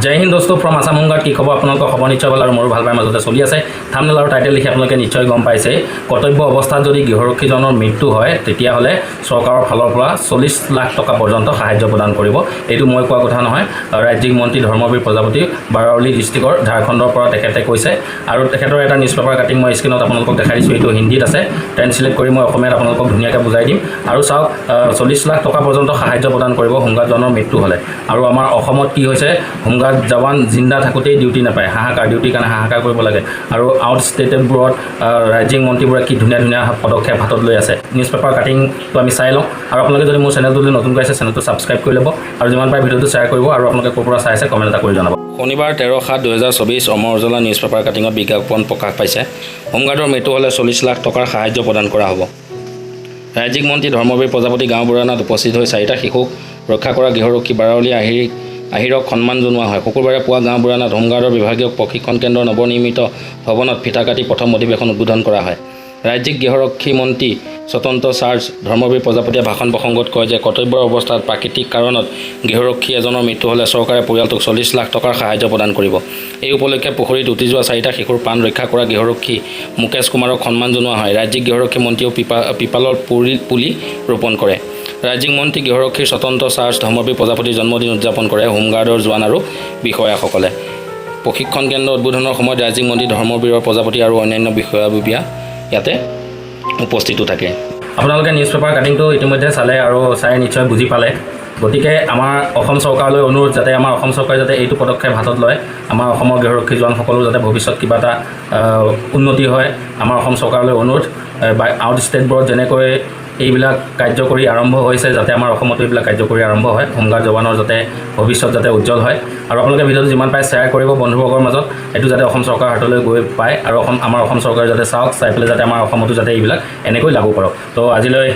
জয় হিন্দ দোস্ত from Assam home guard কি খবৰ আপোনালোকৰ খবৰ নিশ্চয় ভাল আৰু মোৰো ভাল পাই মাজতে চলি আছে থাম্বনেল আৰু টাইটেল লিখি আপোনালোকে নিশ্চয় গম পাইছে কৰ্তব্য অৱস্থাত যদি গৃহৰক্ষীজনৰ মৃত্যু হয় তেতিয়াহ'লে চৰকাৰৰ ফালৰ পৰা 40 লাখ টকা পৰ্যন্ত সাহায্য প্ৰদান কৰিব এইটো মই কোৱা কথা নহয় ৰাজ্যিক মন্ত্ৰী ধৰ্মবীৰ প্ৰজাপতি বাৰাউলী ডিষ্ট্ৰিক্টৰ ঝাৰখণ্ডৰ পৰা তেখেতে কৈছে আৰু তেখেতৰ এটা নিউজ পেপাৰ কাটিং মই স্ক্ৰীনত আপোনালোকক দেখাই দিছোঁ এইটো হিন্দীত আছে ট্ৰান্সলেট কৰি মই অসমীয়াত আপোনালোকক ধুনীয়াকৈ বুজাই দিম আৰু চাওক 40 লাখ টকা পৰ্যন্ত সাহায্য প্ৰদান কৰিব হোমগাৰ্ডজনৰ মৃত্যু হ'লে আৰু আমাৰ অসমত কি হৈছে হোমগাৰ্ড জৱান জিন্দা থাকোঁতেই ডিউটি নাপায় হাহাকাৰ ডিউটিৰ কাৰণে হাহাকাৰ কৰিব লাগে আৰু আউট ষ্টেটবোৰত ৰাজ্যিক মন্ত্ৰীবোৰে কি ধুনীয়া ধুনীয়া পদক্ষেপ হাতত লৈ আছে নিউজ পেপাৰ কাটিংটো আমি চাই লওঁ আৰু আপোনালোকে যদি মোৰ চেনেলটো নতুনকৈ আছে চেনেলটো ছাবস্ক্ৰাইব কৰি ল'ব আৰু যিমান পাৰে ভিডিঅ'টো শ্বেয়াৰ কৰিব আৰু আপোনালোকে ক'ৰ পৰা চাই আছে কমেণ্ট এটা কৰি জনাব শনিবাৰ 13/7/2024 অমৰ উজলা নিউজ পেপাৰ কাটিঙত বিজ্ঞাপন প্ৰকাশ পাইছে হোমগাৰ্ডৰ মৃত্যু হ'লে 40 লাখ টকাৰ সাহায্য প্ৰদান কৰা হ'ব ৰাজ্যিক মন্ত্ৰী ধৰ্মবীৰ প্ৰজাপতি গাঁও বুঢ়ানাত উপস্থিত হৈ 4টা শিশুক ৰক্ষা কৰা গৃহৰক্ষী বাৰাউলী আহিৰক সন্মান জনোৱা হয় শুকুৰবাৰে পুৱা গাঁও বুঢ়ানাত হোমগাৰ্ডৰ বিভাগীয় প্ৰশিক্ষণ কেন্দ্ৰৰ নৱনিৰ্মিত ভৱনত ফিতা কাটি প্ৰথম অধিৱেশন উদ্বোধন কৰা হয় ৰাজ্যিক গৃহৰক্ষী মন্ত্ৰী স্বতন্ত্ৰ চাৰ্জ ধৰ্মবীৰ প্ৰজাপতিয়ে ভাষণ প্ৰসংগত কয় যে কৰ্তব্যৰ অৱস্থাত প্ৰাকৃতিক কাৰণত গৃহৰক্ষী এজনৰ মৃত্যু হ'লে চৰকাৰে পৰিয়ালটোক 40 লাখ টকাৰ সাহায্য প্ৰদান কৰিব এই উপলক্ষে পুখুৰীত উটি যোৱা 4টা শিশুৰ প্ৰাণ ৰক্ষা কৰা গৃহৰক্ষী মুকেশ কুমাৰক সন্মান জনোৱা হয় ৰাজ্যিক গৃহৰক্ষী মন্ত্ৰীয়েও পিপালৰ পুলি ৰোপণ কৰে ৰাজ্যিক মন্ত্ৰী গৃহৰক্ষীৰ স্বতন্ত্ৰ চাৰ্জ ধৰ্মবীৰ প্ৰজাপতিৰ জন্মদিন উদযাপন কৰে হোমগাৰ্ডৰ জোৱান আৰু বিষয়াসকলে প্ৰশিক্ষণ কেন্দ্ৰ উদ্বোধনৰ সময়ত ৰাজ্যিক মন্ত্ৰী ধৰ্মবীৰৰ প্ৰজাপতি আৰু অন্যান্য বিষয়া ইয়াতে উপস্থিতো থাকে আপোনালোকে নিউজ পেপাৰ কাটিংটো ইতিমধ্যে চালে আৰু চাই নিশ্চয় বুজি পালে গতিকে আমাৰ অসম চৰকাৰলৈ অনুৰোধ যাতে আমাৰ অসম চৰকাৰে যাতে এইটো পদক্ষেপ হাতত লয় আমাৰ অসমৰ গৃহৰক্ষী জোৱানসকলো যাতে ভৱিষ্যত কিবা এটা উন্নতি হয় আমাৰ অসম চৰকাৰলৈ অনুৰোধ আউট ষ্টেটবোৰত যেনেকৈ এইবিলাক কাৰ্যকৰী আৰম্ভ হৈছে যাতে আমাৰ অসমতো এইবিলাক কাৰ্যকৰী আৰম্ভ হয় হোমগাৰ্ড জৱানৰ যাতে ভৱিষ্যত যাতে উজ্জ্বল হয় আৰু আপোনালোকে ভিডিঅ'টো যিমান পাৰে শ্বেয়াৰ কৰিব বন্ধুবৰ্গৰ মাজত এইটো যাতে অসম চৰকাৰৰ হাতলৈ গৈ পায় আৰু আমাৰ অসম চৰকাৰে যাতে চাওক চাই পেলাই যাতে আমাৰ অসমতো যাতে এইবিলাক এনেকৈ লাগু কৰক তো আজিলৈ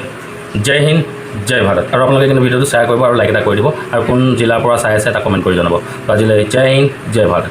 জয় হিন্দ জয় ভাৰত আৰু আপোনালোকে কিন্তু ভিডিঅ'টো শ্বেয়াৰ কৰিব আৰু লাইক এটা কৰি দিব আৰু কোন জিলাৰ পৰা চাই আছে এটা কমেণ্ট কৰি জনাব তো আজিলৈ জয় হিন্দ জয় ভাৰত